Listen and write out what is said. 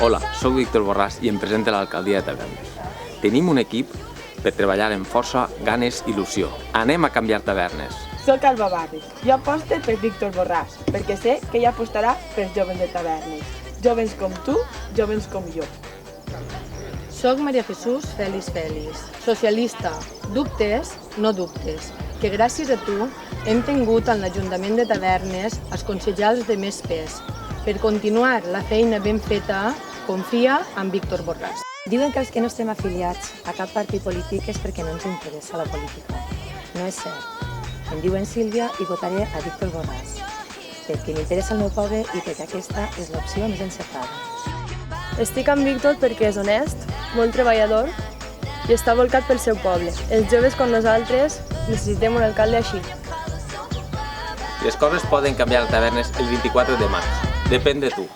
Hola, soc Víctor Borràs i em presento a l'alcaldia de Tavernes. Tenim un equip per treballar amb força, ganes i il·lusió. Anem a canviar Tavernes. Soc Alba Barri. Jo aposto per Víctor Borràs, perquè sé que ell apostarà pels joves de Tavernes. Joves com tu, joves com jo. Soc Maria Jesús Félix, socialista. Dubtes, no dubtes, que gràcies a tu hem tingut en l'Ajuntament de Tavernes els consellers de més pes. Per continuar la feina ben feta, confia en Víctor Borràs. Diuen que els que no estem afiliats a cap partit polític és perquè no ens interessa la política. No és cert. Em diuen Sílvia i votaré a Víctor Borràs, perquè m'interessa el meu poble i perquè aquesta és l'opció més encertada. Estic amb Víctor perquè és honest, molt treballador i està volcat pel seu poble. Els joves com nosaltres necessitem un alcalde així. Les coses poden canviar a Tavernes el 24 de maig. Depèn de tu.